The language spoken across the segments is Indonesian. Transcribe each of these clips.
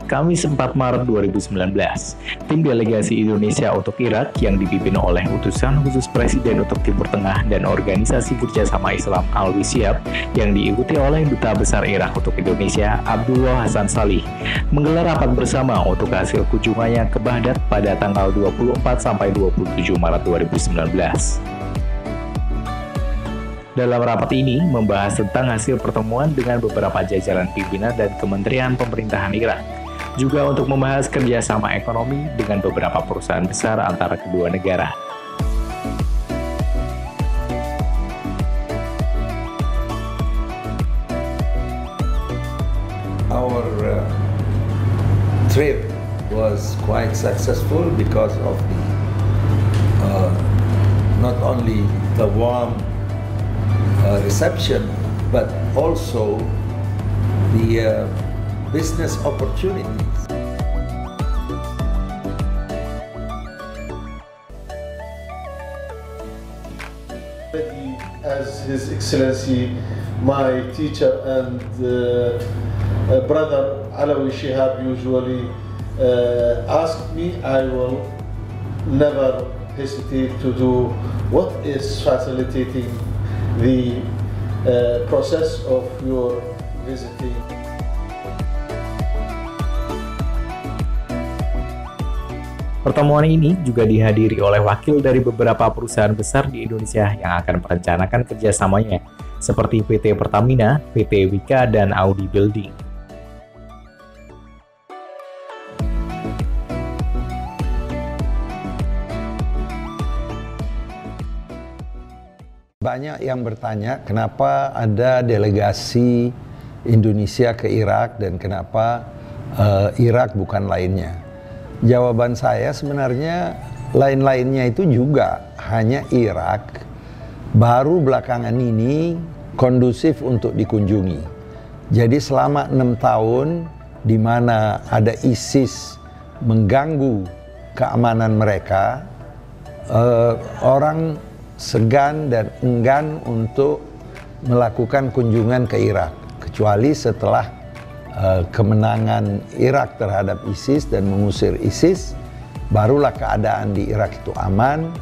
Kamis 4 Maret 2019. Tim delegasi Indonesia untuk Irak yang dipimpin oleh utusan khusus Presiden untuk Timur Tengah dan Organisasi Kerjasama Islam Al-Wisyab yang diikuti oleh Duta Besar Irak untuk Indonesia Abdullah Hasan Salih menggelar rapat bersama untuk hasil kunjungannya ke Baghdad pada tanggal 24 sampai 27 Maret 2019. Dalam rapat ini membahas tentang hasil pertemuan dengan beberapa jajaran pimpinan dan kementerian pemerintahan Irak, juga untuk membahas kerjasama ekonomi dengan beberapa perusahaan besar antara kedua negara. Our trip was quite successful because of not only the warm reception, but also the business opportunities. As His Excellency, my teacher and brother Alawi Shihab usually ask me, I will never hesitate to do what is facilitating the process of your visiting. Pertemuan ini juga dihadiri oleh wakil dari beberapa perusahaan besar di Indonesia yang akan merencanakan kerjasamanya, seperti PT Pertamina, PT Wika, dan Audi Building. Banyak yang bertanya kenapa ada delegasi Indonesia ke Irak dan kenapa Irak bukan lainnya. Jawaban saya sebenarnya lain-lainnya itu juga, hanya Irak baru belakangan ini kondusif untuk dikunjungi. Jadi selama 6 tahun di mana ada ISIS mengganggu keamanan mereka, orang segan dan enggan untuk melakukan kunjungan ke Irak, kecuali setelah kemenangan Irak terhadap ISIS dan mengusir ISIS, barulah keadaan di Irak itu aman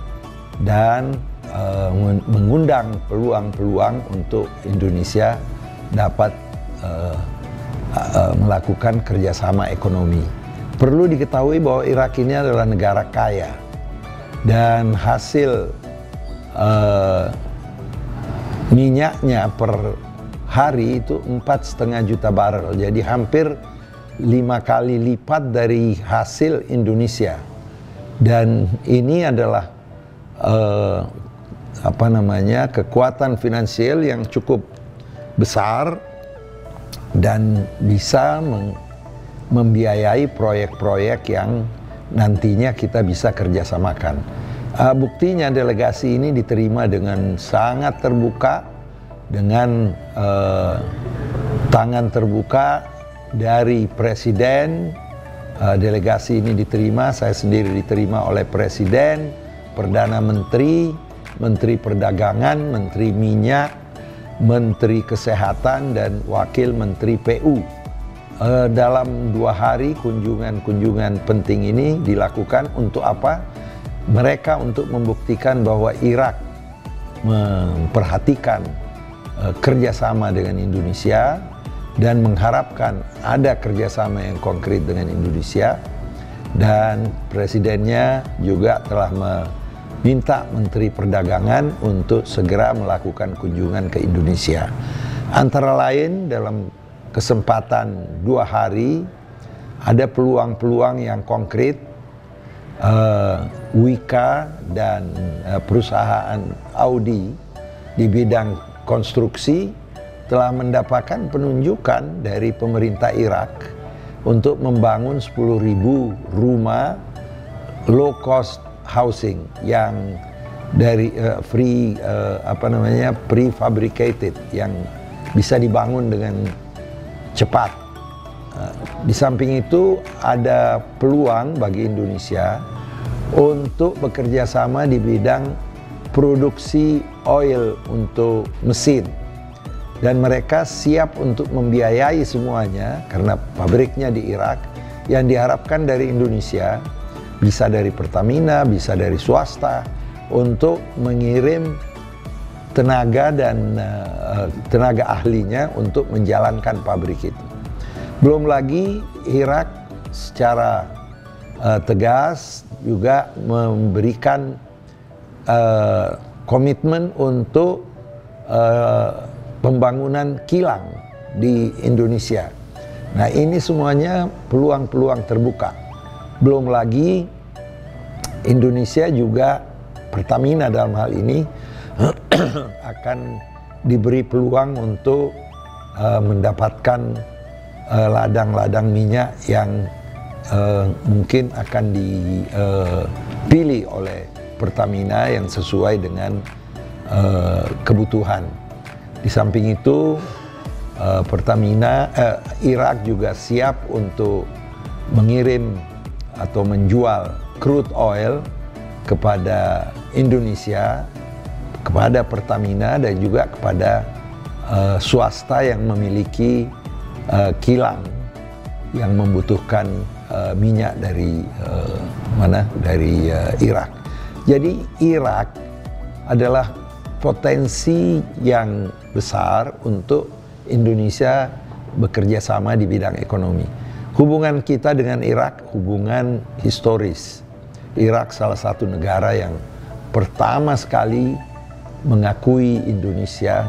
dan mengundang peluang-peluang untuk Indonesia dapat melakukan kerjasama ekonomi. Perlu diketahui bahwa Irak ini adalah negara kaya dan hasil minyaknya per hari itu 4,5 juta barel, jadi hampir 5 kali lipat dari hasil Indonesia. Dan ini adalah kekuatan finansial yang cukup besar dan bisa membiayai proyek-proyek yang nantinya kita bisa kerjasamakan. Buktinya delegasi ini diterima dengan sangat terbuka, dengan tangan terbuka dari Presiden. Delegasi ini diterima, saya sendiri diterima oleh Presiden, Perdana Menteri, Menteri Perdagangan, Menteri Minyak, Menteri Kesehatan, dan Wakil Menteri PU. Dalam 2 hari kunjungan penting ini dilakukan untuk apa? Mereka untuk membuktikan bahwa Irak memperhatikan kerjasama dengan Indonesia dan mengharapkan ada kerjasama yang konkret dengan Indonesia. Dan Presidennya juga telah meminta Menteri Perdagangan untuk segera melakukan kunjungan ke Indonesia. Antara lain dalam kesempatan 2 hari ada peluang-peluang yang konkret. Wika dan perusahaan Audi di bidang konstruksi telah mendapatkan penunjukan dari pemerintah Irak untuk membangun 10.000 rumah low cost housing yang dari prefabricated, yang bisa dibangun dengan cepat. Di samping itu ada peluang bagi Indonesia untuk bekerja sama di bidang produksi oil untuk mesin, dan mereka siap untuk membiayai semuanya karena pabriknya di Irak, yang diharapkan dari Indonesia, bisa dari Pertamina, bisa dari swasta, untuk mengirim tenaga dan tenaga ahlinya untuk menjalankan pabrik itu. Belum lagi Irak secara tegas juga memberikan komitmen untuk pembangunan kilang di Indonesia. Nah, ini semuanya peluang-peluang terbuka. Belum lagi Indonesia juga, Pertamina dalam hal ini akan diberi peluang untuk mendapatkan ladang-ladang minyak yang mungkin akan dipilih oleh Pertamina yang sesuai dengan kebutuhan. Di samping itu Irak juga siap untuk mengirim atau menjual crude oil kepada Indonesia, kepada Pertamina dan juga kepada swasta yang memiliki kilang yang membutuhkan minyak dari Irak. Jadi Irak adalah potensi yang besar untuk Indonesia bekerja sama di bidang ekonomi. Hubungan kita dengan Irak hubungan historis. Irak salah satu negara yang pertama sekali mengakui Indonesia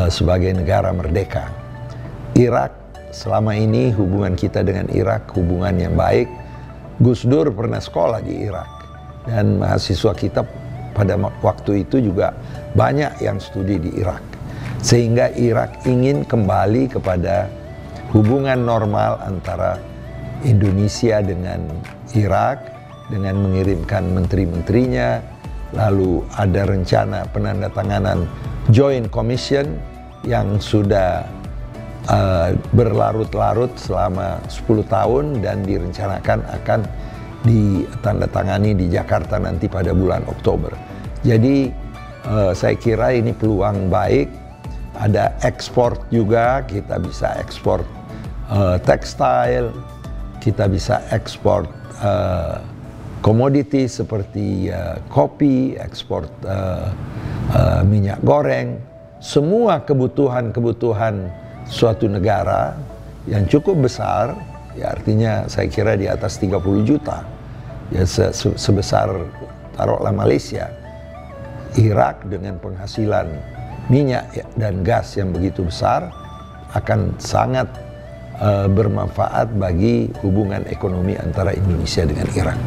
sebagai negara merdeka. Irak selama ini hubungan kita dengan Irak hubungan yang baik. Gus Dur pernah sekolah di Irak dan mahasiswa kita pada waktu itu juga banyak yang studi di Irak. Sehingga Irak ingin kembali kepada hubungan normal antara Indonesia dengan Irak dengan mengirimkan menteri-menterinya. Lalu ada rencana penandatanganan Joint Commission yang sudah berlarut-larut selama 10 tahun dan direncanakan akan ditandatangani di Jakarta nanti pada bulan Oktober. Jadi saya kira ini peluang baik. Ada ekspor juga, kita bisa ekspor tekstil, kita bisa ekspor komoditi seperti kopi, ekspor minyak goreng. Semua kebutuhan-kebutuhan suatu negara yang cukup besar, ya artinya saya kira di atas 30 juta, ya sebesar taruhlah Malaysia. Irak dengan penghasilan minyak dan gas yang begitu besar akan sangat bermanfaat bagi hubungan ekonomi antara Indonesia dengan Irak.